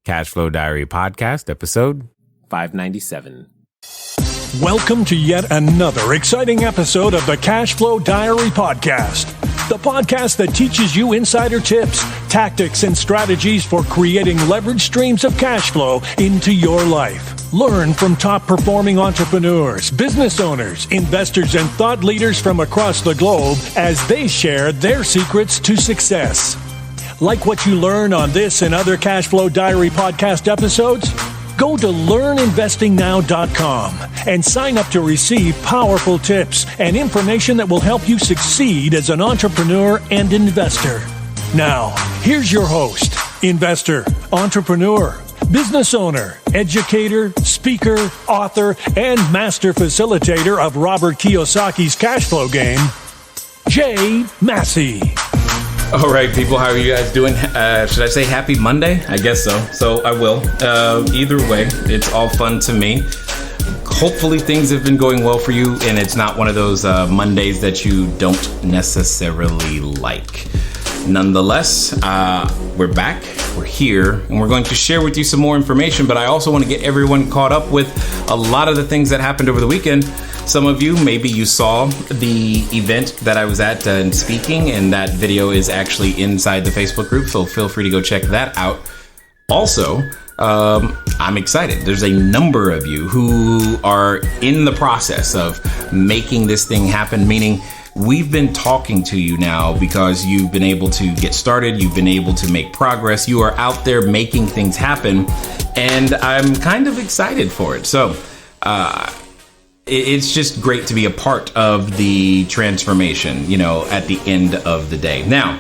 Cashflow Diary Podcast, episode 597. Welcome to yet another exciting episode of the Cashflow Diary Podcast, the podcast that teaches you insider tips, tactics, and strategies for creating leverage streams of cash flow into your life. Learn from top-performing entrepreneurs, business owners, investors, and thought leaders from across the globe as they share their secrets to success. Like what you learn on this and other Cashflow Diary podcast episodes? Go to learninvestingnow.com and sign up to receive powerful tips and information that will help you succeed as an entrepreneur and investor. Now, here's your host, investor, entrepreneur, business owner, educator, speaker, author, and master facilitator of Robert Kiyosaki's cash flow game, Jay Massey. All right, people, how are you guys doing? Should I say happy Monday? I guess so. So I will. Either way, it's all fun to me. Hopefully things have been going well for you, and it's not one of those Mondays that you don't necessarily like. Nonetheless, we're back, we're here, and we're going to share with you some more information, but I also want to get everyone caught up with a lot of the things that happened over the weekend. Some of you, maybe you saw the event that I was at and speaking, and that video is actually inside the Facebook group, so feel free to go check that out. Also, I'm excited. There's a number of you who are in the process of making this thing happen, meaning we've been talking to you now because you've been able to get started, you've been able to make progress, you are out there making things happen, and I'm kind of excited for it. So, it's just great to be a part of the transformation, at the end of the day. Now,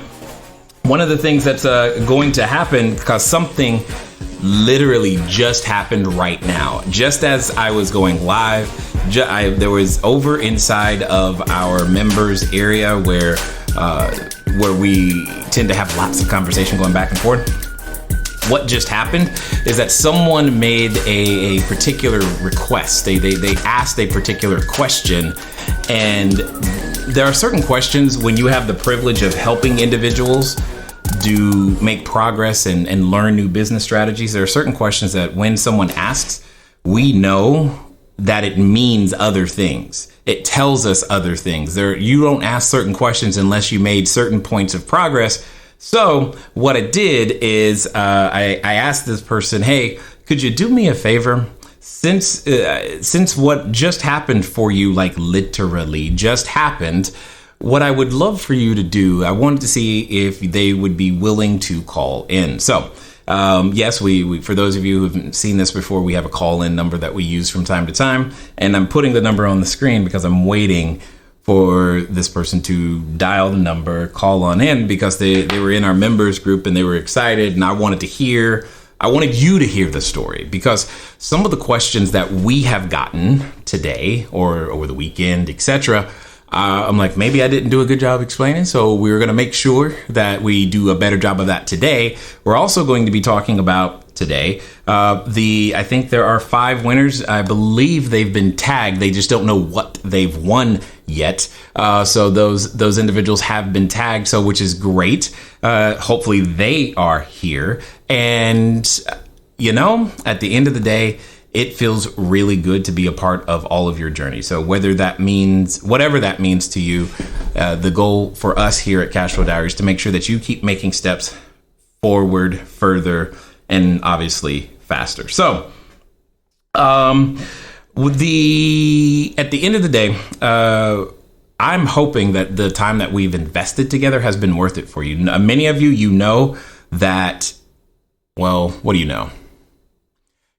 one of the things that's going to happen, because something literally just happened right now, just as I was going live, there was over inside of our members area where we tend to have lots of conversation going back and forth. What just happened is that someone made a particular request. They asked a particular question, and there are certain questions when you have the privilege of helping individuals make progress and learn new business strategies. There are certain questions that when someone asks, we know that it means other things. It tells us other things. You don't ask certain questions unless you made certain points of progress. So what I did is I asked this person, hey, could you do me a favor? Since what just happened for you, like literally just happened, what I would love for you to do, I wanted to see if they would be willing to call in. So yes, we for those of you who haven't seen this before, we have a call-in number that we use from time to time. And I'm putting the number on the screen because I'm waiting for this person to dial the number, call on in, because they were in our members group and they were excited, and I wanted you to hear the story, because some of the questions that we have gotten today or over the weekend, etc., I'm like, maybe I didn't do a good job explaining, so we're going to make sure that we do a better job of that today. We're also going to be talking about today I think there are 5 winners. I believe they've been tagged. They just don't know what they've won yet. So those individuals have been tagged, so which is great. Hopefully they are here. And at the end of the day, it feels really good to be a part of all of your journey. So whatever that means to you, the goal for us here at Cashflow Diary is to make sure that you keep making steps forward, further, and obviously faster. So, at the end of the day, I'm hoping that the time that we've invested together has been worth it for you. Many of you, know that, well, what do you know?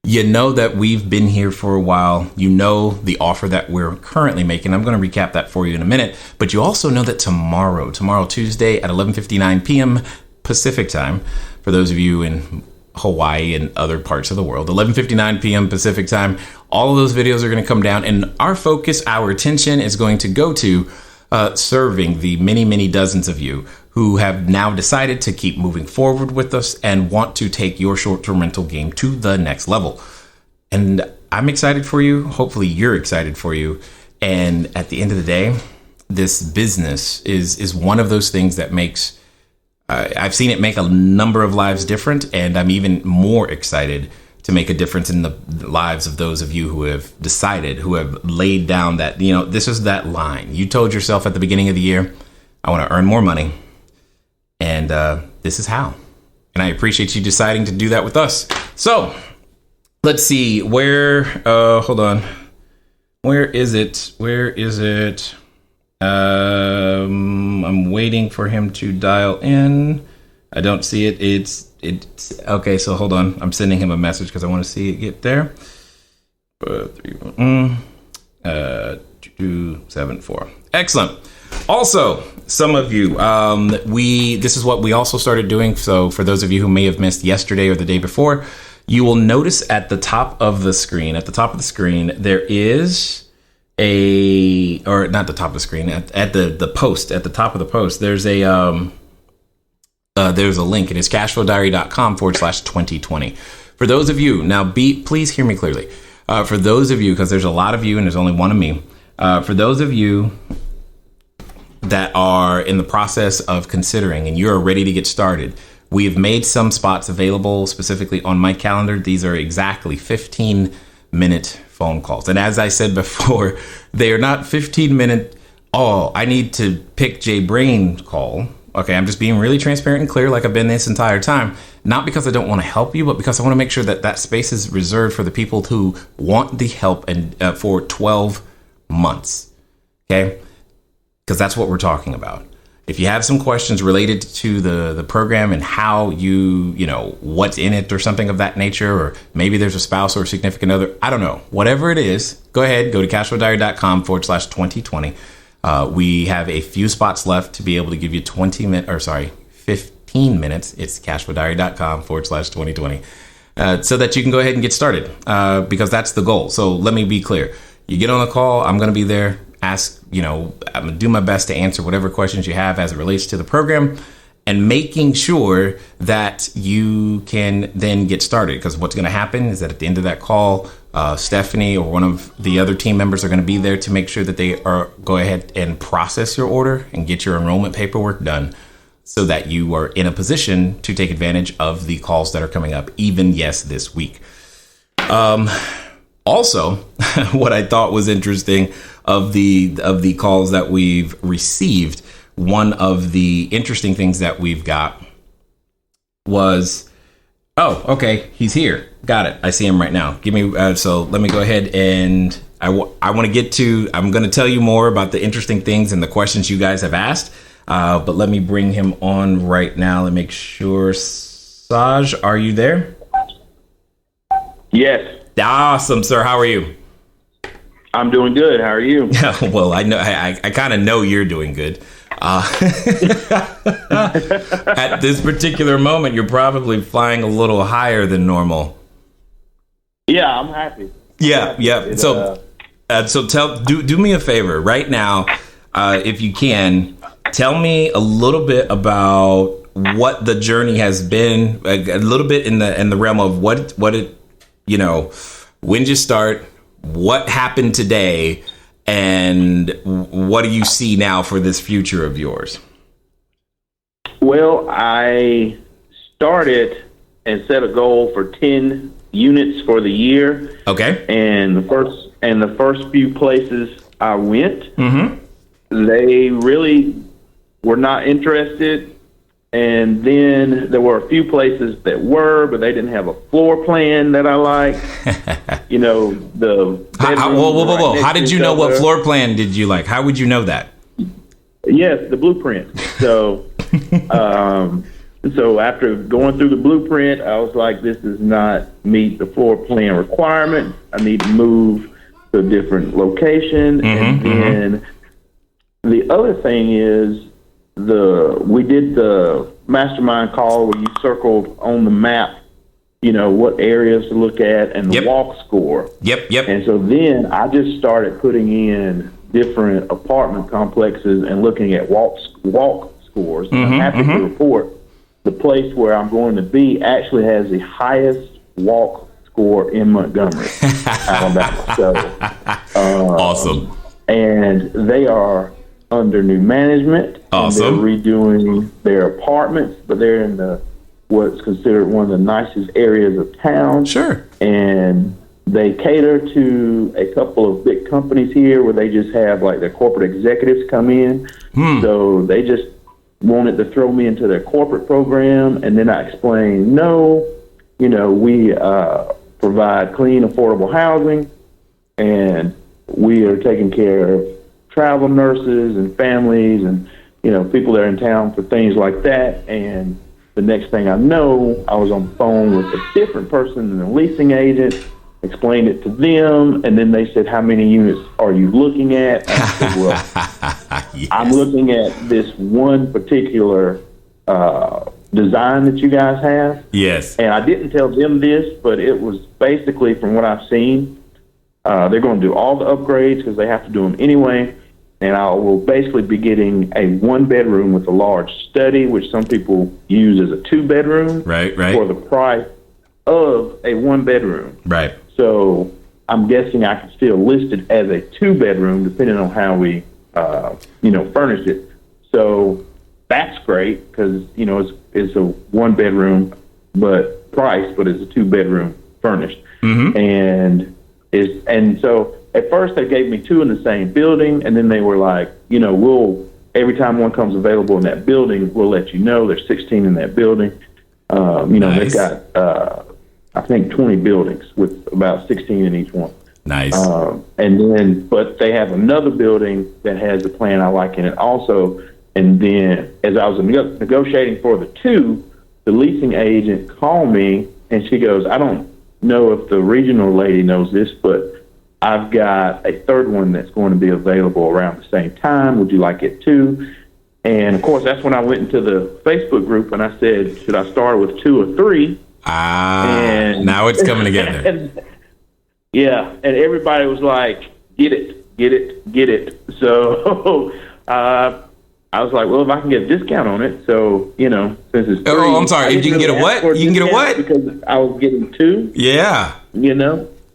You know that we've been here for a while. You know the offer that we're currently making. I'm going to recap that for you in a minute. But you also know that tomorrow, Tuesday at 11:59 p.m. Pacific time, for those of you in Hawaii and other parts of the world, 11:59 p.m. Pacific time, all of those videos are going to come down, and our focus, our attention is going to go to serving the many, many dozens of you who have now decided to keep moving forward with us and want to take your short-term rental game to the next level. And I'm excited for you. Hopefully you're excited for you. And at the end of the day, this business is one of those things that makes I've seen it make a number of lives different, and I'm even more excited to make a difference in the lives of those of you who have decided, who have laid down that, this is that line. You told yourself at the beginning of the year, I want to earn more money. And this is how. And I appreciate you deciding to do that with us. So let's see hold on. Where is it? I'm waiting for him to dial in. I don't see it. It's okay. So hold on. I'm sending him a message because I want to see it get there. 274. Excellent. Also, some of you, this is what we also started doing. So for those of you who may have missed yesterday or the day before, you will notice at the top of the screen, there is not the top of the screen, at the post, at the top of the post, there's a link. It is cashflowdiary.com/2020. For those of you, now please hear me clearly. For those of you, because there's a lot of you and there's only one of me, for those of you that are in the process of considering and you're ready to get started, we have made some spots available specifically on my calendar. These are exactly 15-minute phone calls. And as I said before, they are not 15-minute, I need to pick Jay Brain call. Okay, I'm just being really transparent and clear like I've been this entire time. Not because I don't want to help you, but because I want to make sure that that space is reserved for the people who want the help and for 12 months. Okay? Because that's what we're talking about. If you have some questions related to the program and how what's in it or something of that nature, or maybe there's a spouse or a significant other, I don't know, whatever it is, go ahead, go to cashflowdiary.com/2020. We have a few spots left to be able to give you 15 minutes. It's cashflowdiary.com/2020. So that you can go ahead and get started, because that's the goal. So let me be clear. You get on the call, I'm going to be there. I'm going to do my best to answer whatever questions you have as it relates to the program, and making sure that you can then get started. Because what's going to happen is that at the end of that call, Stephanie or one of the other team members are going to be there to make sure that they go ahead and process your order and get your enrollment paperwork done, so that you are in a position to take advantage of the calls that are coming up, even this week. Also, what I thought was interesting of the calls that we've received, one of the interesting things that we've got was, okay, he's here. Got it. I see him right now. So let me go ahead and I'm going to tell you more about the interesting things and the questions you guys have asked. But let me bring him on right now and make sure. Saj, are you there? Yes. Awesome, sir. How are you? I'm doing good. How are you? Well, I know I kind of know you're doing good. At this particular moment, you're probably flying a little higher than normal. Yeah, I'm happy. Yeah. So do me a favor right now, if you can, tell me a little bit about what the journey has been, a little bit in the realm of what it, when did you start, what happened today, and what do you see now for this future of yours? Well, I started and set a goal for 10 units for the year. Okay. And the first few places I went, they really were not interested. And then there were a few places that were, but they didn't have a floor plan that I liked. The whoa. How did you know what floor plan did you like? How would you know that? Yes, the blueprint. So, so after going through the blueprint, I was like, this does not meet the floor plan requirement. I need to move to a different location. And then the other thing is, we did the mastermind call where you circled on the map, what areas to look at and the walk score. Yep. And so then I just started putting in different apartment complexes and looking at walk scores. I'm happy to report the place where I'm going to be actually has the highest walk score in Montgomery, Alabama. So awesome. And they are under new management. Awesome. And they're redoing their apartments, but they're in what's considered one of the nicest areas of town. Sure. And they cater to a couple of big companies here where they just have like their corporate executives come in. So they just wanted to throw me into their corporate program. And then I explained, no, we provide clean, affordable housing, and we are taking care of travel nurses and families and, people that are in town for things like that. And the next thing I know, I was on the phone with a different person than the leasing agent, explained it to them, and then they said, how many units are you looking at? I said, well, Yes. I'm looking at this one particular design that you guys have. Yes. And I didn't tell them this, but it was basically, from what I've seen, they're going to do all the upgrades because they have to do them anyway. And I will basically be getting a 1-bedroom with a large study, which some people use as a 2-bedroom. Right. For the price of a 1-bedroom. Right. So I'm guessing I can still list it as a 2-bedroom depending on how we, furnish it. So that's great because, it's a 1-bedroom, but it's a 2-bedroom furnished. And so at first they gave me 2 in the same building, and then they were like, every time one comes available in that building, we'll let you know. There's 16 in that building. Nice. They've got, I think 20 buildings with about 16 in each one. Nice. But they have another building that has a plan I like in it also. And then as I was negotiating for the 2, the leasing agent called me and she goes, I don't know if the regional lady knows this, but I've got a 3rd one that's going to be available around the same time. Would you like it too? And of course, that's when I went into the Facebook group and I said, should I start with 2 or 3? And now it's coming together. And everybody was like, get it. So I was like, well, if I can get a discount on it, so, since it's 3. Oh, I'm sorry. If you can get a what? You can get a what? Because I was getting 2. Yeah.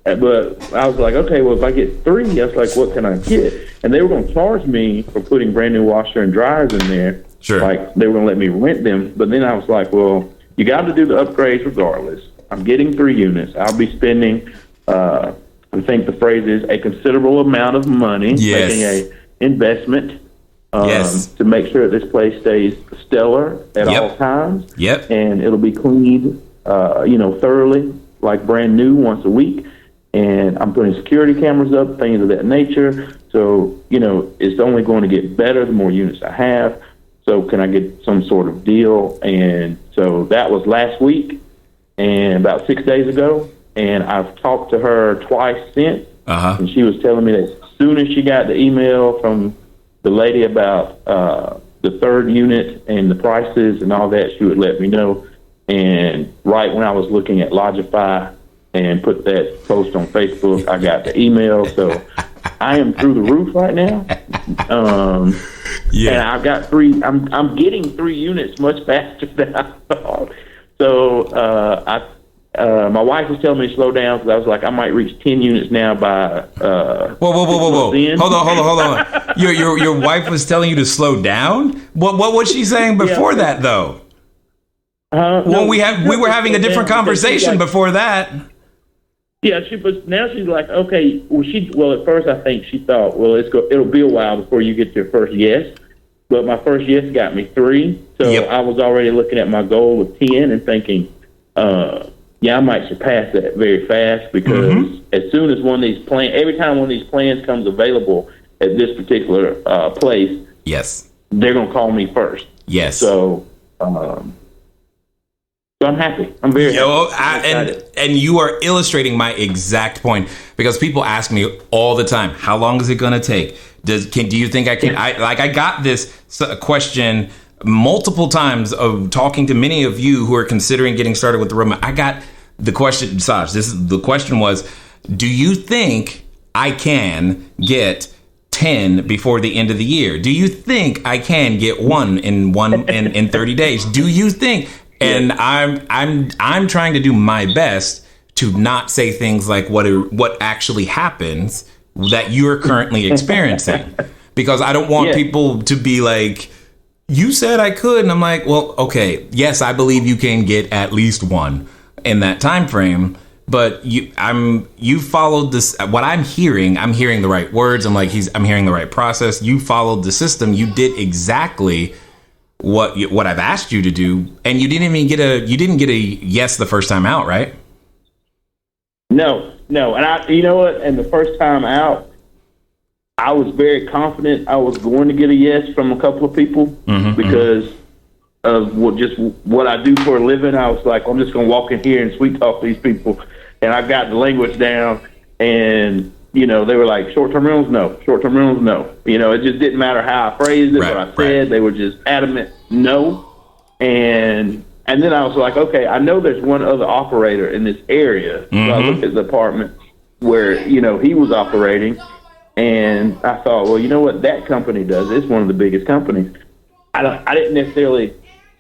But I was like, okay, well, if I get 3, I was like, what can I get? And they were going to charge me for putting brand new washer and dryers in there. Sure. Like, they were going to let me rent them. But then I was like, well, you got to do the upgrades regardless. I'm getting 3 units. I'll be spending, I think the phrase is, a considerable amount of money, making a investment to make sure that this place stays stellar at all times. Yep. And it'll be cleaned, thoroughly, like brand new once a week. And I'm putting security cameras up, things of that nature. So, it's only going to get better the more units I have. So can I get some sort of deal? And so that was last week and about 6 days ago. And I've talked to her twice since. And she was telling me that as soon as she got the email from the lady about the 3rd unit and the prices and all that, she would let me know. And right when I was looking at Logify and put that post on Facebook, I got the email. So I am through the roof right now. And I've got 3. I'm getting 3 units much faster than I thought. So my wife was telling me to slow down because I was like, I might reach 10 units now by. Whoa! Hold on. Your wife was telling you to slow down. What was she saying before that though? Well, we were having a different conversation before that. Yeah, but now she's like, okay. Well, at first I think she thought, well, it'll be a while before you get your first yes. But my first yes got me 3, so I was already looking at my goal of 10 and thinking, I might surpass that very fast because as soon as every time one of these plans comes available at this particular place, they're gonna call me first. So. So I'm happy. I'm very happy. And you are illustrating my exact point because people ask me all the time, how long is it going to take? Do you think I can? I got this question multiple times of talking to many of you who are considering getting started with the roadmap. I got the question, Saj. The question was, do you think I can get 10 before the end of the year? Do you think I can get 1 in 30 days? Do you think? And I'm trying to do my best to not say things like what actually happens that you're currently experiencing. because I don't want people to be like, you said I could. And I'm like, well, okay, yes, I believe you can get at least one in that time frame. But you followed this. What I'm hearing the right words. I'm hearing the right process. You followed the system. You did exactly what I've asked you to do, and you didn't get a yes the first time out, right? No. And you know what? And the first time out, I was very confident I was going to get a yes from a couple of people because of what I do for a living. I was like, I'm just going to walk in here and sweet talk these people. And I got the language down, and, they were like, short-term rentals, no. Short-term rentals, no. It just didn't matter how I phrased it, what I said. Right. They were just adamant, no. And then I was like, okay, I know there's one other operator in this area. So I looked at the apartment where, he was operating, and I thought, well, you know what that company does? It's one of the biggest companies. I didn't necessarily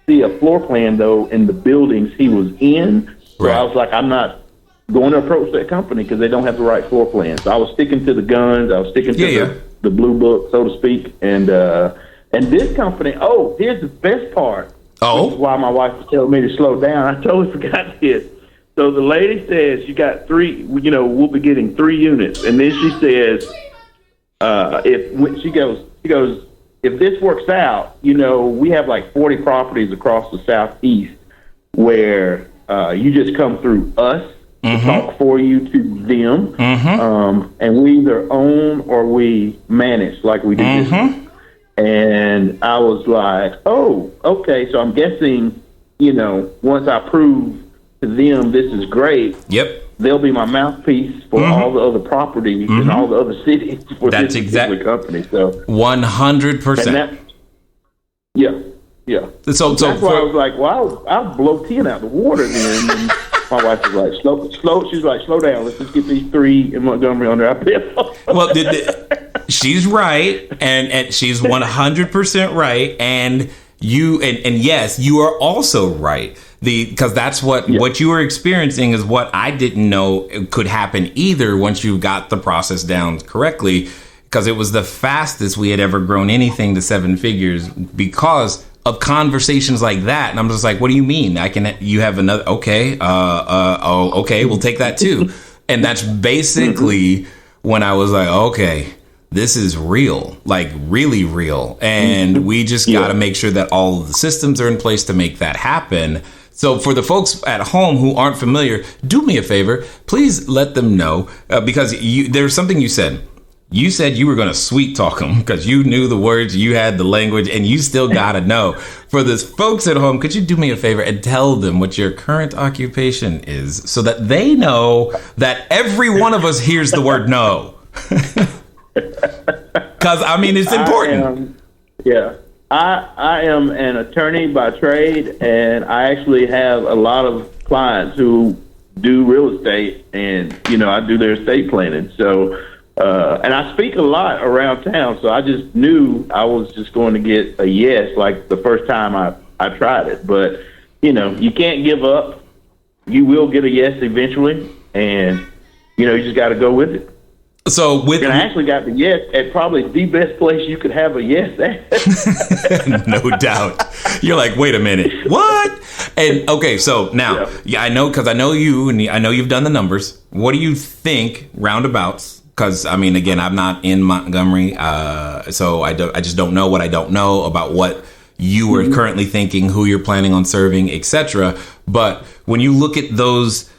see a floor plan, though, in the buildings he was in. So I was like, I'm not going to approach that company because they don't have the right floor plan. So I was sticking to the guns. I was sticking to the blue book, so to speak. And this company, here's the best part. Which is why my wife was telling me to slow down. I totally forgot this. So the lady says, you got 3, we'll be getting 3 units. And then she says, if this works out, we have like 40 properties across the Southeast where you just come through us to talk for you to them. And we either own or we manage like we do this. And I was like, oh, okay. So I'm guessing, once I prove to them this is great, they'll be my mouthpiece for all the other properties in all the other cities for this particular company. So 100%. Yeah. So that's why I was like, well, I'll blow 10 out the water then. And my wife was like, slow. She's like, slow down. Let's just get these 3 in Montgomery under our belt. Well, she's right, and she's 100% right, and you and yes, you are also right. Because that's what you were experiencing is what I didn't know could happen either once you got the process down correctly, because it was the fastest we had ever grown anything to 7 figures because of conversations like that. And I'm just like, what do you mean? You have another, okay, okay, we'll take that too. And that's basically when I was like, okay, this is real, like really real. And we just got to make sure that all of the systems are in place to make that happen. So for the folks at home who aren't familiar, do me a favor, please let them know, because there's something you said. You said you were going to sweet talk them because you knew the words, you had the language, and you still got to know. For the folks at home, could you do me a favor and tell them what your current occupation is so that they know that every one of us hears the word no? Because, it's important. I am an attorney by trade, and I actually have a lot of clients who do real estate, and, I do their estate planning. So, and I speak a lot around town, so I just knew I was just going to get a yes, like the first time I tried it. But, you can't give up. You will get a yes eventually, and, you just got to go with it. So and I actually got the yes at probably the best place you could have a yes at. No doubt. You're like, wait a minute, what? And okay, so now, I know, because I know you, and I know you've done the numbers. What do you think roundabouts? Because again, I'm not in Montgomery, so I just don't know what I don't know about what you are currently thinking, who you're planning on serving, etc. But when you look at those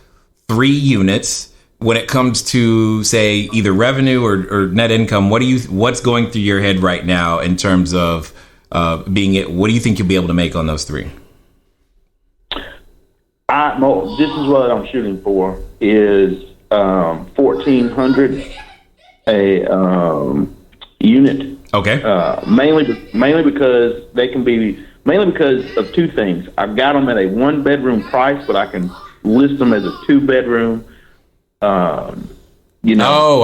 3 units, when it comes to, say, either revenue or net income, what's going through your head right now in terms of what do you think you'll be able to make on those 3? This is what I'm shooting for is 1,400 a unit. Okay. Mainly because because of 2 things. I've got them at a 1-bedroom price, but I can list them as a 2-bedroom. I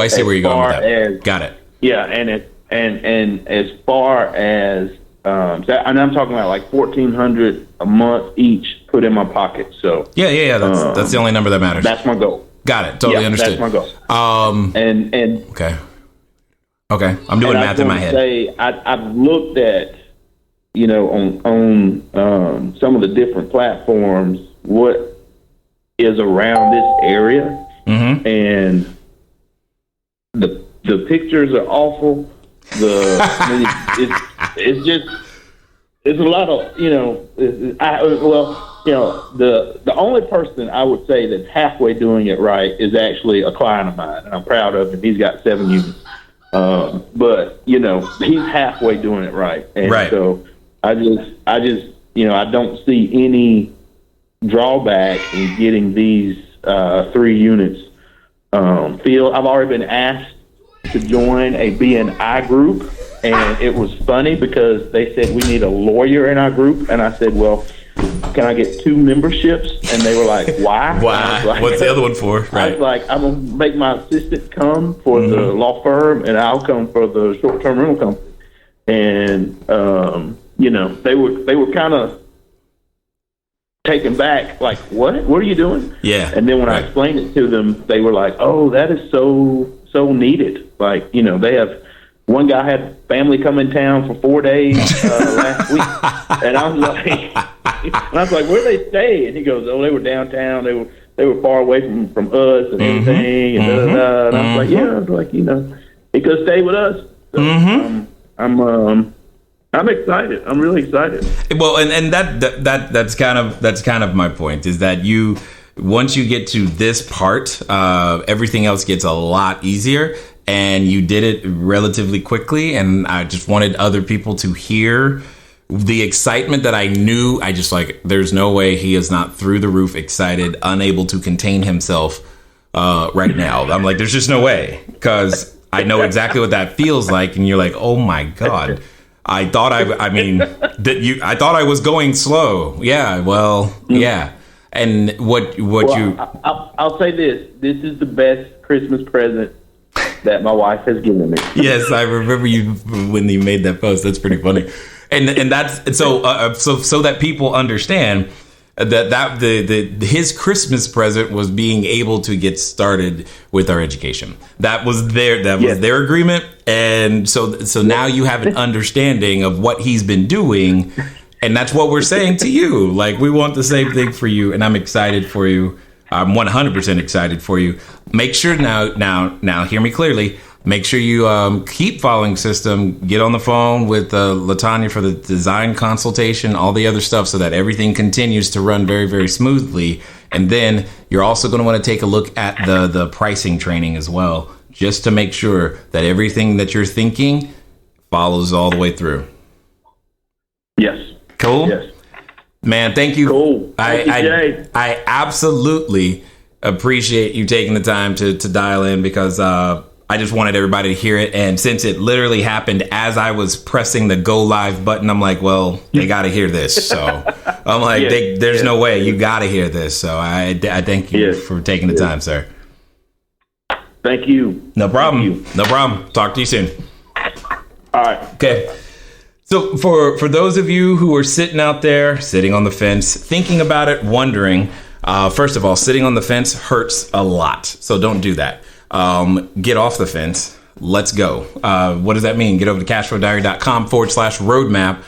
see where you're going with that. Got it. Yeah, and as far as and I'm talking about like $1,400 a month each put in my pocket. So yeah. That's the only number that matters. That's my goal. Got it. Totally understood. That's my goal. Okay. Okay, I'm doing math in my head. I've looked at, on some of the different platforms, what is around this area, and the pictures are awful. It's a lot of, the only person I would say that's halfway doing it right is actually a client of mine, and I'm proud of him. He's got 7 units. But he's halfway doing it right. And so I just, I don't see any drawback in getting these 3 units filled. I've already been asked to join a BNI group, and it was funny because they said we need a lawyer in our group, and I said, well, can I get 2 memberships? And they were like, why? Why? Like, what's the other one for? Right. I was like, I'm going to make my assistant come for the law firm, and I'll come for the short-term rental company. And, they were kind of taken back, like, what are you doing? Yeah. And then when I explained it to them, they were like, oh, that is so needed. Like, they have, one guy had family come in town for 4 days last week. And I was like, where they stay? And he goes, oh, they were downtown. They were far away from us and everything. And da-da-da. And I was like, he could stay with us. So I'm excited. I'm really excited. Well, and that's kind of my point, is that once you get to this part, everything else gets a lot easier, and you did it relatively quickly. And I just wanted other people to hear the excitement that I knew. I just there's no way he is not through the roof excited, unable to contain himself right now. I'm like, there's just no way, because I know exactly what that feels like. And you're like, oh my God. I thought I thought I was going slow. Yeah. Well, yeah. And I'll say this. This is the best Christmas present that my wife has given me. Yes, I remember you when you made that post. That's pretty funny. And that's so that people understand that his Christmas present was being able to get started with our education. That was their agreement, and so now you have an understanding of what he's been doing, and that's what we're saying to you. Like, we want the same thing for you, and I'm excited for you. I'm 100% excited for you. Make sure now hear me clearly. Make sure you keep following System. Get on the phone with LaTanya for the design consultation, all the other stuff, so that everything continues to run very, very smoothly. And then you're also going to want to take a look at the pricing training as well, just to make sure that everything that you're thinking follows all the way through. Yes. Cool? Yes. Man, thank you. Cool. Thank you, Jay. I absolutely appreciate you taking the time to dial in, because I just wanted everybody to hear it. And since it literally happened as I was pressing the go live button, I'm like, well, they got to hear this. So I'm like, there's no way. You got to hear this. So I thank you for taking the time, sir. Thank you. No problem. No problem. Talk to you soon. All right. Okay. So for those of you who are sitting out there, sitting on the fence, thinking about it, wondering, first of all, sitting on the fence hurts a lot. So don't do that. Get off the fence. Let's go. What does that mean? Get over to cashflowdiary.com/roadmap.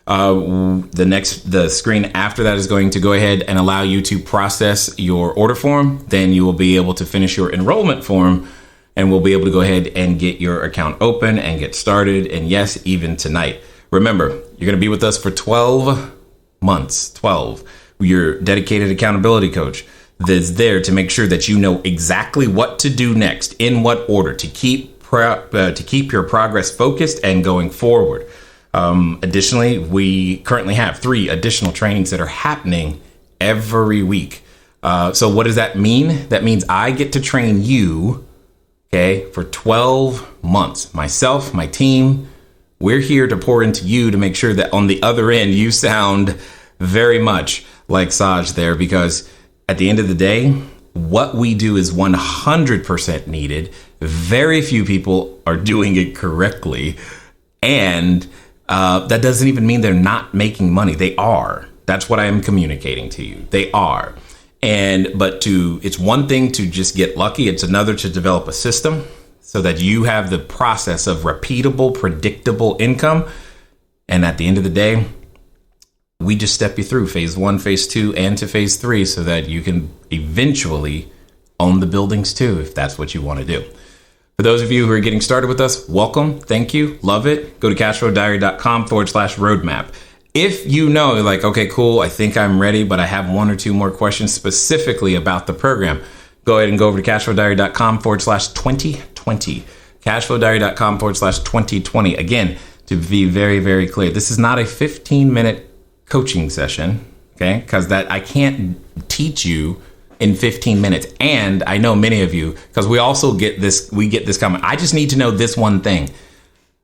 The screen after that is going to go ahead and allow you to process your order form. Then you will be able to finish your enrollment form, and we'll be able to go ahead and get your account open and get started. And yes, even tonight. Remember, you're going to be with us for 12 months. 12. Your dedicated accountability coach that's there to make sure that you know exactly what to do next, in what order, to keep your progress focused and going forward. Additionally, we currently have 3 additional trainings that are happening every week. So what does that mean? That means I get to train you, okay, for 12 months. Myself, my team, we're here to pour into you to make sure that on the other end, you sound very much like Saj there, because at the end of the day, what we do is 100% needed. Very few people are doing it correctly. And that doesn't even mean they're not making money. They are. That's what I am communicating to you. They are. But it's one thing to just get lucky. It's another to develop a system. so that you have the process of repeatable, predictable income. And at the end of the day, we just step you through phase 1, phase 2, and to phase 3 so that you can eventually own the buildings too, if that's what you want to do. For those of you who are getting started with us, welcome. Thank you. Love it. Go to cashflowdiary.com/roadmap. If you know, like, okay, cool, I think I'm ready, but I have 1 or 2 more questions specifically about the program, go ahead and go over to cashflowdiary.com/2020. Cashflowdiary.com/2020. Again, to be very, very clear, this is not a 15-minute coaching session, okay? Because that I can't teach you in 15 minutes. And I know many of you, because we get this comment. I just need to know this one thing.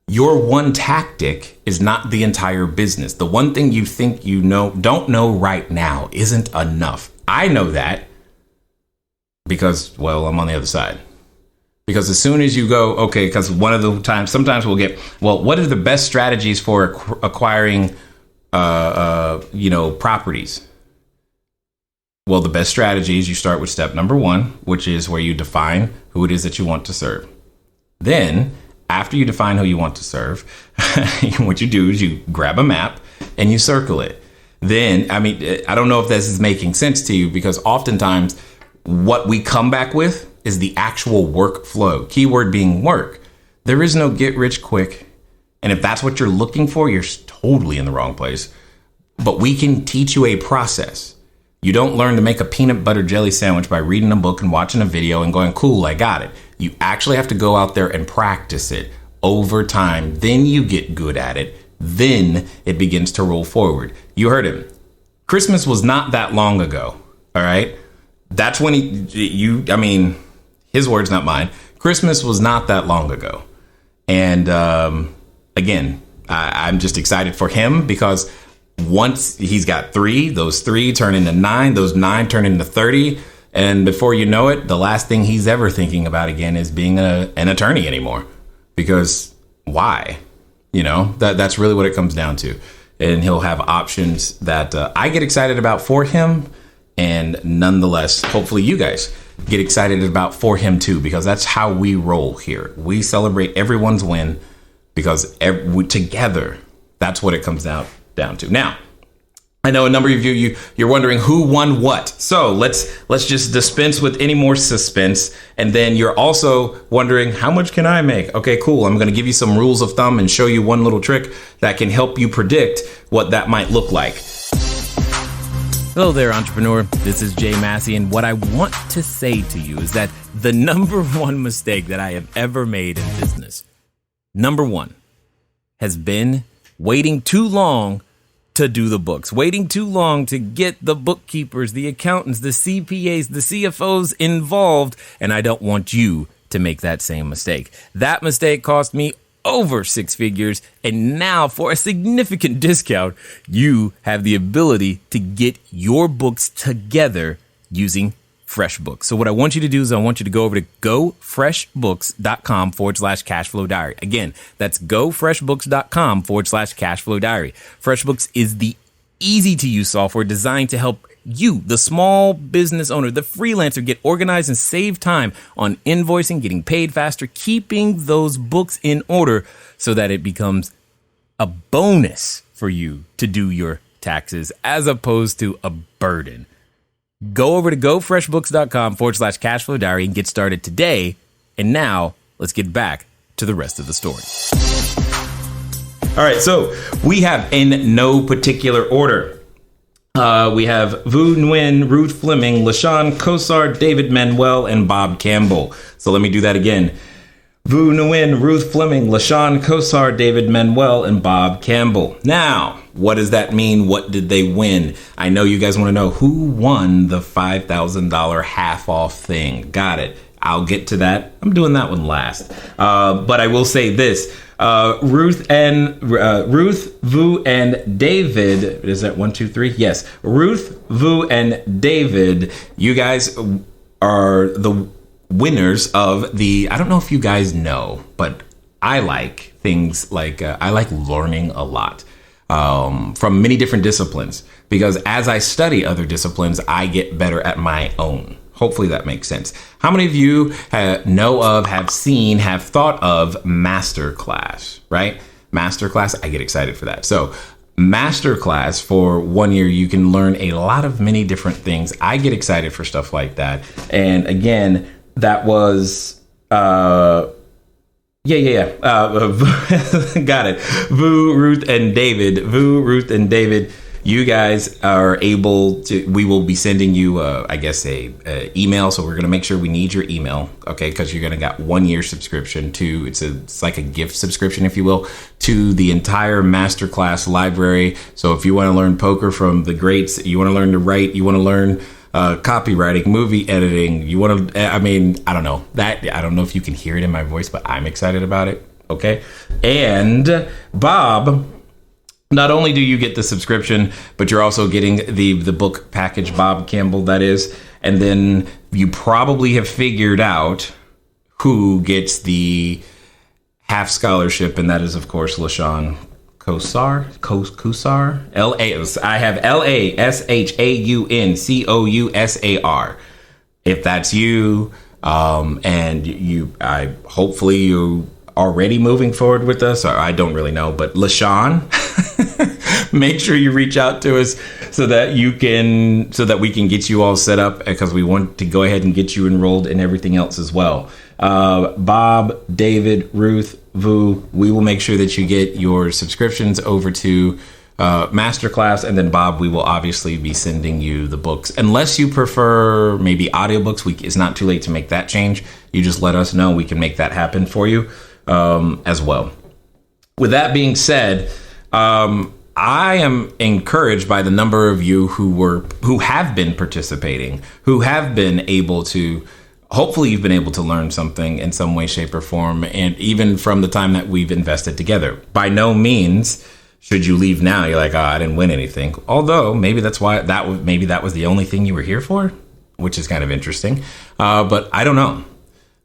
Your one tactic is not the entire business. The one thing you think you know, don't know right now isn't enough. I know that because, well, I'm on the other side. Because as soon as you go, okay, because one of the times, sometimes we'll get, well, what are the best strategies for acquiring, properties? Well, the best strategy is you start with step number 1, which is where you define who it is that you want to serve. Then, after you define who you want to serve, what you do is you grab a map and you circle it. Then, I don't know if this is making sense to you, because oftentimes what we come back with is the actual workflow. Keyword being work. There is no get rich quick. And if that's what you're looking for, you're totally in the wrong place. But we can teach you a process. You don't learn to make a peanut butter jelly sandwich by reading a book and watching a video and going, cool, I got it. You actually have to go out there and practice it over time. Then you get good at it. Then it begins to roll forward. You heard him. Christmas was not that long ago. All right. That's when his words, not mine. Christmas was not that long ago. And again, I'm just excited for him, because once he's got 3, those 3 turn into 9, those 9 turn into 30. And before you know it, the last thing he's ever thinking about again is being an attorney anymore. Because why? That's really what it comes down to. And he'll have options that I get excited about for him. And nonetheless, hopefully you guys get excited about for him too, because that's how we roll here. We celebrate everyone's win, because together, that's what it comes down to. Now, I know a number of you're wondering who won what. So let's just dispense with any more suspense. And then you're also wondering, how much can I make? Okay, cool. I'm going to give you some rules of thumb and show you one little trick that can help you predict what that might look like. Hello there, entrepreneur. This is Jay Massey, and what I want to say to you is that the number 1 mistake that I have ever made in business, number 1, has been waiting too long to do the books, waiting too long to get the bookkeepers, the accountants, the CPAs, the CFOs involved, and I don't want you to make that same mistake. That mistake cost me over 6 figures, and now for a significant discount, you have the ability to get your books together using FreshBooks. So what I want you to do is I want you to go over to gofreshbooks.com/CashFlowDiary. Again, that's gofreshbooks.com/CashFlowDiary. FreshBooks is the easy to use software designed to help you, the small business owner, the freelancer, get organized and save time on invoicing, getting paid faster, keeping those books in order so that it becomes a bonus for you to do your taxes as opposed to a burden. Go over to gofreshbooks.com/CashFlowDiary and get started today. And now let's get back to the rest of the story. All right, so we have, in no particular order, we have Vu Nguyen, Ruth Fleming, LaShawn Kosar, David Manuel, and Bob Campbell. So let me do that again. Vu Nguyen, Ruth Fleming, LaShawn Kosar, David Manuel, and Bob Campbell. Now, what does that mean? What did they win? I know you guys want to know who won the $5,000 half off thing. Got it. I'll get to that. I'm doing that one last. But I will say this. Ruth, Vu, and David. Is that 1, 2, 3? Yes. Ruth, Vu, and David. You guys are the winners of the, I don't know if you guys know, but I like things like, I like learning a lot from many different disciplines, because as I study other disciplines, I get better at my own. Hopefully that makes sense. How many of you know of, have seen, have thought of Masterclass, right? Masterclass, I get excited for that. So Masterclass, for 1 year, you can learn a lot of many different things. I get excited for stuff like that. And again, that was, got it. Vu, Ruth, and David. You guys are able to, we will be sending you, a email. So we're going to make sure we need your email. Okay. Cause you're going to get 1 year subscription to, it's like a gift subscription, if you will, to the entire Masterclass library. So if you want to learn poker from the greats, you want to learn to write, you want to learn copywriting, movie editing, you want to, I don't know if you can hear it in my voice, but I'm excited about it. Okay. And Bob, not only do you get the subscription, but you're also getting the book package, Bob Campbell, that is. And then you probably have figured out who gets the half scholarship. And that is, of course, LaShawn Kusar. I have LASHAUNCOUSAR. If that's you, and hopefully you already moving forward with us, or I don't really know, but LaShawn, make sure you reach out to us so that we can get you all set up, because we want to go ahead and get you enrolled in everything else as well. Bob, David, Ruth, Vu, we will make sure that you get your subscriptions over to Masterclass, and then Bob, we will obviously be sending you the books. Unless you prefer maybe audiobooks, it's not too late to make that change. You just let us know, we can make that happen for you as well. With that being said, I am encouraged by the number of you who have been participating, who have been able to, hopefully you've been able to learn something in some way, shape, or form, and even from the time that we've invested together. By no means should you leave now, you're like, oh, I didn't win anything. Although maybe that's why that was the only thing you were here for, which is kind of interesting. But I don't know.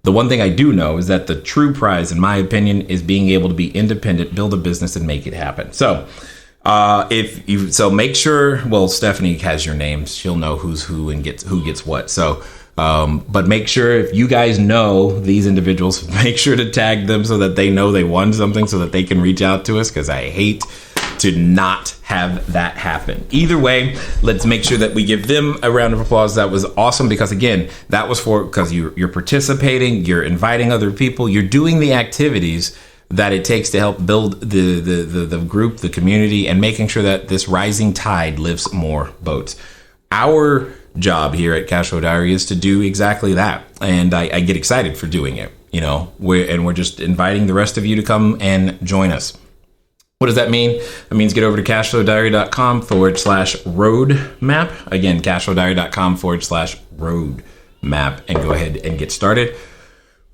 The one thing I do know is that the true prize, in my opinion, is being able to be independent, build a business, and make it happen. So make sure, well, Stephanie has your names. She'll know who's who and who gets what. So, but make sure, if you guys know these individuals, make sure to tag them so that they know they won something, so that they can reach out to us, because I hate to not have that happen. Either way, let's make sure that we give them a round of applause. That was awesome, because again, that was because you're participating, you're inviting other people, you're doing the activities that it takes to help build the group, the community, and making sure that this rising tide lifts more boats. Our job here at Cashflow Diary is to do exactly that, and I get excited for doing it. We're just inviting the rest of you to come and join us. What does that mean? That means get over to cashflowdiary.com/roadmap. Again, cashflowdiary.com/roadmap, and go ahead and get started.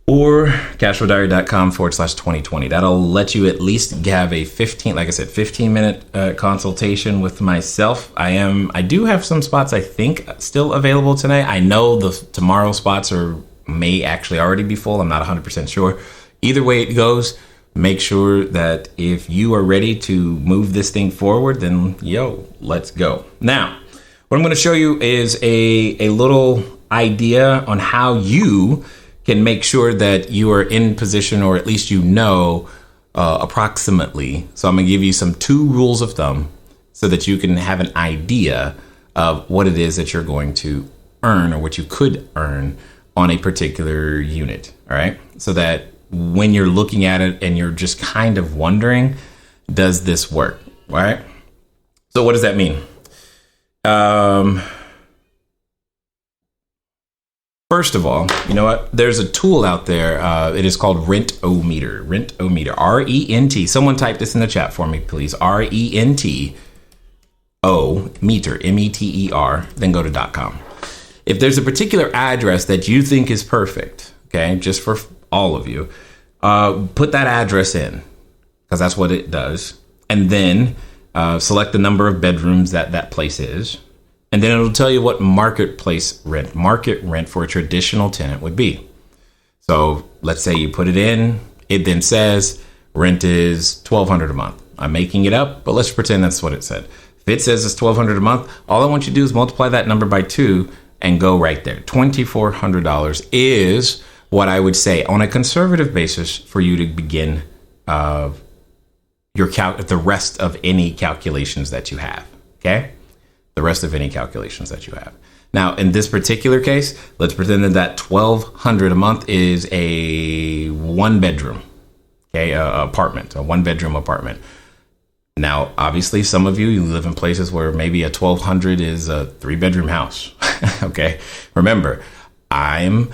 Or cashflowdiary.com/2020. That'll let you at least have a 15-minute consultation with myself. I do have some spots, I think, still available tonight. I know the tomorrow spots may actually already be full. I'm not 100% sure. Either way it goes, make sure that if you are ready to move this thing forward, then let's go. Now, what I'm going to show you is a little idea on how you can make sure that you are in position, or at least approximately. So I'm going to give you 2 rules of thumb so that you can have an idea of what it is that you're going to earn, or what you could earn on a particular unit. All right. So that when you're looking at it and you're just kind of wondering, does this work? All right. So what does that mean? First of all, you know what? There's a tool out there. It is called Rent-O-Meter. Rent-O-Meter. R-E-N-T. Someone type this in the chat for me, please. R-E-N-T-O meter. M-E-T-E-R. Then go to .com. If there's a particular address that you think is perfect, okay, just for all of you, put that address in, because that's what it does. And then select the number of bedrooms that place is. And then it'll tell you what market rent for a traditional tenant would be. So let's say you put it in, it then says rent is $1,200 a month. I'm making it up, but let's pretend that's what it said. If it says it's $1,200 a month, all I want you to do is multiply that number by 2 and go right there. $2,400 is what I would say on a conservative basis for you to begin the rest of any calculations that you have. Okay, the rest of any calculations that you have. Now, in this particular case, let's pretend that $1,200 a month is a one-bedroom, apartment, a one-bedroom apartment. Now, obviously, some of you live in places where maybe a $1,200 is a three-bedroom house. Okay, remember, I'm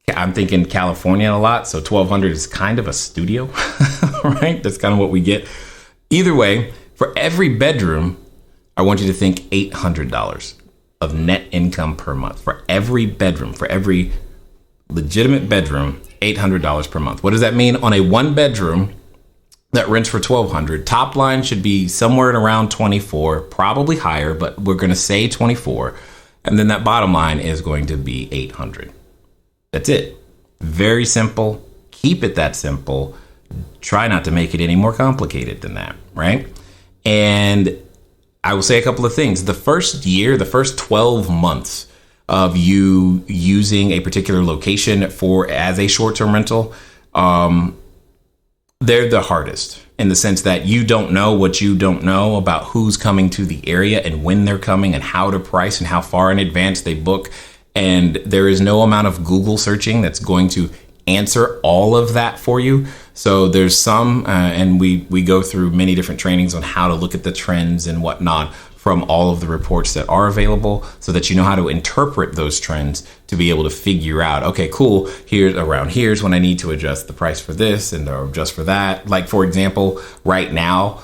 thinking California a lot, so $1,200 is kind of a studio, right? That's kind of what we get. Either way, for every bedroom, I want you to think $800 of net income per month. For every bedroom, for every legitimate bedroom, $800 per month. What does that mean? On a one bedroom that rents for $1,200, top line should be somewhere at around 24, probably higher, but we're going to say 24. And then that bottom line is going to be 800. That's it. Very simple. Keep it that simple. Try not to make it any more complicated than that, right? And I will say a couple of things. The first year, the first 12 months of you using a particular location as a short-term rental, they're the hardest in the sense that you don't know what you don't know about who's coming to the area and when they're coming and how to price and how far in advance they book. And there is no amount of Google searching that's going to answer all of that for you. So there's some, and we go through many different trainings on how to look at the trends and whatnot from all of the reports that are available so that you know how to interpret those trends to be able to figure out, okay, cool, here's when I need to adjust the price for this and or adjust for that. Like, for example, right now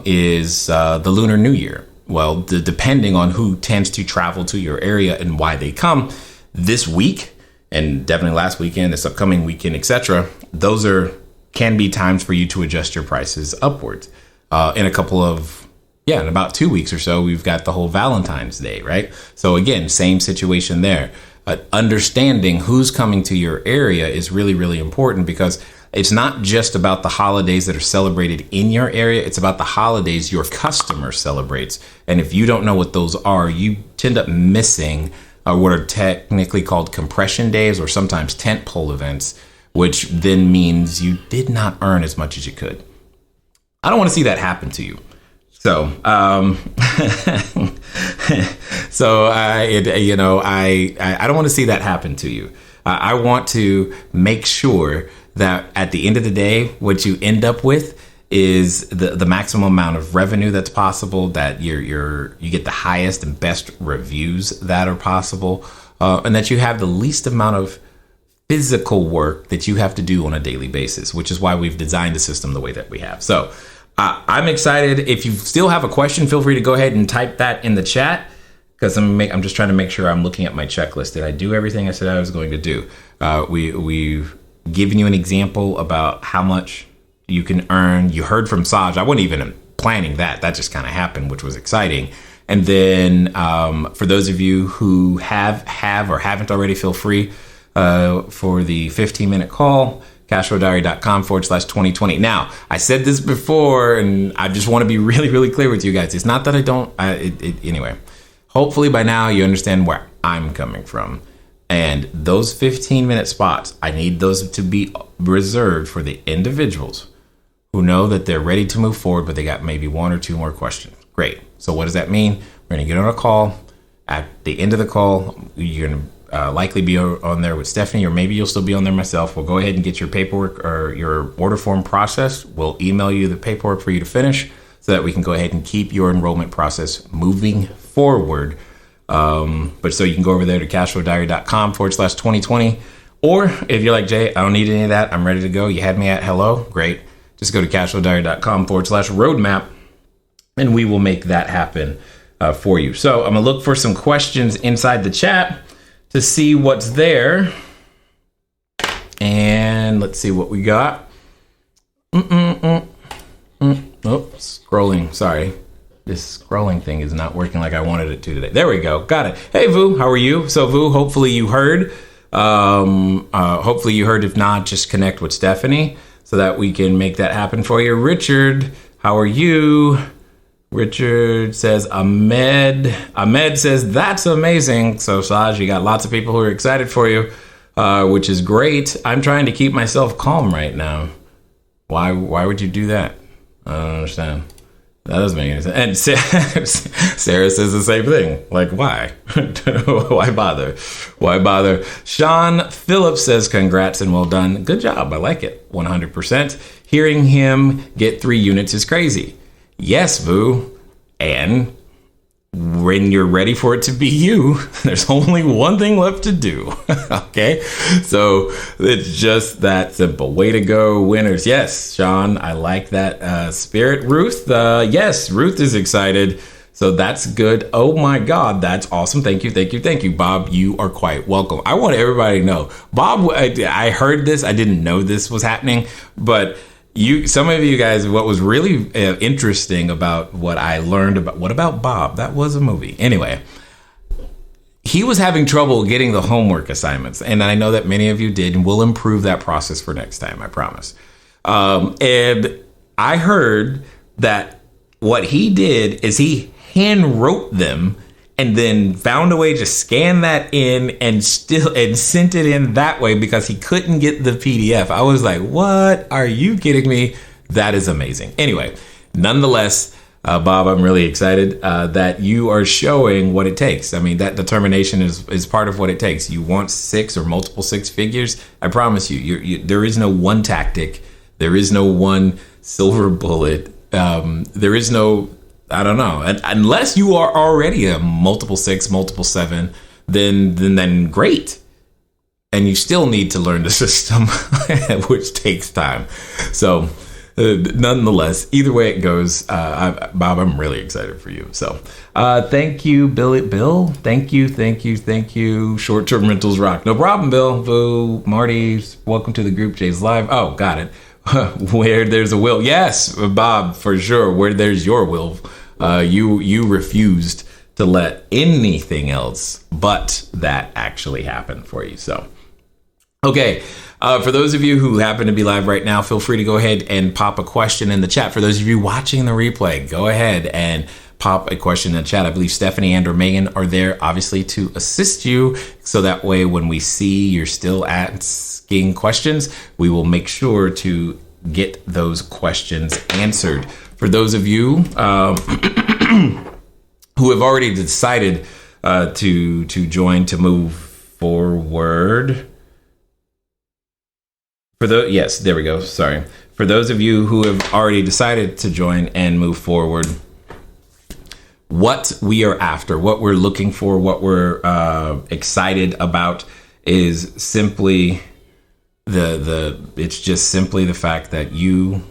is the Lunar New Year. Well, depending on who tends to travel to your area and why they come this week, and definitely last weekend, this upcoming weekend, etc., those can be times for you to adjust your prices upwards. In about 2 weeks or so, we've got the whole Valentine's Day, right? So again, same situation there. Understanding who's coming to your area is really, really important because it's not just about the holidays that are celebrated in your area. It's about the holidays your customer celebrates. And if you don't know what those are, you tend up missing what are technically called compression days or sometimes tentpole events, which then means you did not earn as much as you could. I don't want to see that happen to you. So, I don't want to see that happen to you. I want to make sure that at the end of the day, what you end up with is the maximum amount of revenue that's possible, that you get the highest and best reviews that are possible, and that you have the least amount of physical work that you have to do on a daily basis, which is why we've designed the system the way that we have. So I'm excited. If you still have a question, feel free to go ahead and type that in the chat because I'm just trying to make sure I'm looking at my checklist. Did I do everything I said I was going to do? We've given you an example about how much you can earn. You heard from Saj. I wasn't even planning that. That just kind of happened, which was exciting. And then for those of you who have or haven't already, feel free for the 15-minute call. CashFlowDiary.com/2020. Now, I said this before, and I just want to be really, really clear with you guys. It's not that I don't. Anyway, hopefully by now you understand where I'm coming from. And those 15-minute spots, I need those to be reserved for the individuals who know that they're ready to move forward, but they got maybe one or two more questions. Great. So what does that mean? We're going to get on a call. At the end of the call, you're going to likely be on there with Stephanie, or maybe you'll still be on there myself. We'll go ahead and get your paperwork or your order form processed. We'll email you the paperwork for you to finish so that we can go ahead and keep your enrollment process moving forward. But so you can go over there to CashFlowDiary.com/2020. Or if you're like, Jay, I don't need any of that, I'm ready to go. You had me at hello. Great. Just go to CashFlowDiary.com/roadmap and we will make that happen for you. So I'm going to look for some questions inside the chat to see what's there. And let's see what we got. Oh, scrolling. Sorry. This scrolling thing is not working like I wanted it to today. There we go. Got it. Hey, Vu, how are you? So, Vu, hopefully you heard. If not, just connect with Stephanie so that we can make that happen for you. Richard, how are you? Richard says, Ahmed says, that's amazing. So, Saj, you got lots of people who are excited for you, which is great. I'm trying to keep myself calm right now. Why would you do that? I don't understand. That doesn't make any sense. And Sarah says the same thing. Like, why? Why bother? Why bother? Sean Phillips says, congrats and well done. Good job. I like it. 100%. Hearing him get 3 units is crazy. Yes, boo. And when you're ready for it to be you, there's only one thing left to do. Okay? So it's just that simple. Way to go, winners. Yes, Sean, I like that spirit. Ruth, yes, Ruth is excited. So that's good. Oh my God, that's awesome. Thank you. Bob, you are quite welcome. I want everybody to know. Bob, I heard this. I didn't know this was happening, but some of you guys, what was really interesting about what I learned about, what about Bob? That was a movie. Anyway, he was having trouble getting the homework assignments. And I know that many of you did, and we'll improve that process for next time, I promise. And I heard that what he did is he hand wrote them and then found a way to scan that in and sent it in that way because he couldn't get the PDF. I was like, what? Are you kidding me? That is amazing. Anyway, nonetheless, Bob, I'm really excited that you are showing what it takes. I mean, that determination is part of what it takes. You want 6 or multiple 6 figures. I promise you, there is no one tactic. There is no one silver bullet. There is no, I don't know. Unless you are already a multiple 6, multiple 7, then great. And you still need to learn the system, which takes time. So nonetheless, either way it goes, Bob, I'm really excited for you. So thank you, Bill. Thank you. Short-term rentals rock. No problem, Bill. Boo, Marty, welcome to the group. Jay's live. Oh, got it. Where there's a will. Yes, Bob, for sure. Where there's your will. You refused to let anything else but that actually happen for you. So, okay. For those of you who happen to be live right now, feel free to go ahead and pop a question in the chat. For those of you watching the replay, go ahead and pop a question in the chat. I believe Stephanie and or Megan are there, obviously, to assist you. So that way, when we see you're still asking questions, we will make sure to get those questions answered. For those of you who have already decided to join, to move forward. Yes, there we go. Sorry. For those of you who have already decided to join and move forward, what we are after, what we're looking for, what we're excited about is simply it's just simply the fact that you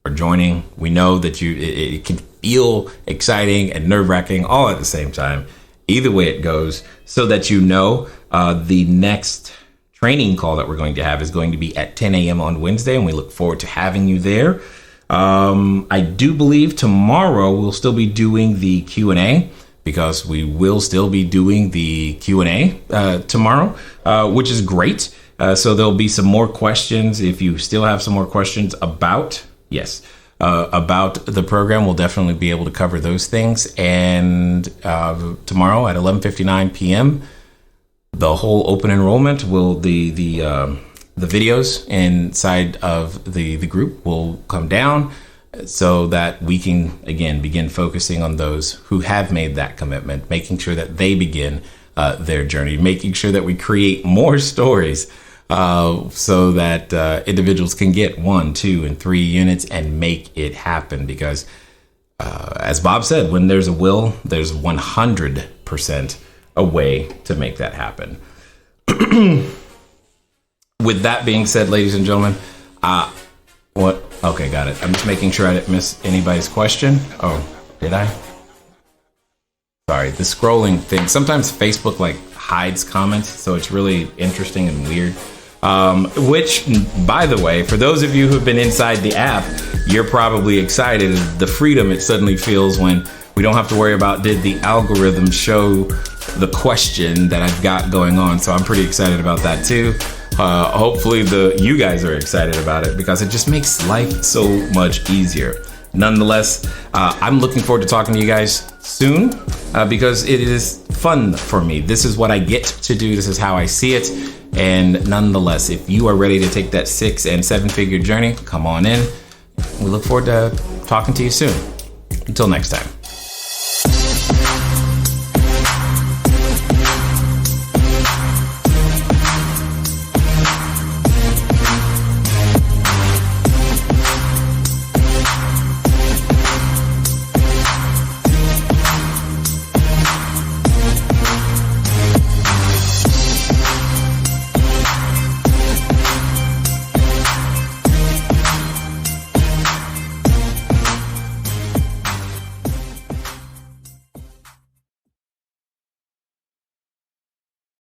are joining. We know that it can feel exciting and nerve-wracking all at the same time. Either way it goes, so that you know the next training call that we're going to have is going to be at 10 a.m. on Wednesday, and we look forward to having you there. I do believe tomorrow we'll still be doing the Q&A, because we will still be doing the Q&A tomorrow, which is great. So there'll be some more questions. If you still have some more questions about the program, we'll definitely be able to cover those things. And tomorrow at 11:59 p.m., the whole open enrollment will the videos inside of the group will come down, so that we can again begin focusing on those who have made that commitment, making sure that they begin their journey, making sure that we create more stories so that individuals can get 1, 2, and 3 units and make it happen. Because as Bob said, when there's a will, there's 100% a way to make that happen. With that being said, ladies and gentlemen, what? Okay, got it. I'm just making sure I didn't miss anybody's question. Oh, did I? Sorry, the scrolling thing. Sometimes Facebook hides comments, so it's really interesting and weird. Which, by the way, for those of you who've been inside the app, you're probably excited the freedom it suddenly feels when we don't have to worry about did the algorithm show the question that I've got going on. So I'm pretty excited about that too. Hopefully you guys are excited about it, because it just makes life so much easier. nonetheless, I'm looking forward to talking to you guys soon because it is fun for me. This is what I get to do. This is how I see it. And nonetheless, if you are ready to take that 6 and 7 figure journey, come on in. We look forward to talking to you soon. Until next time.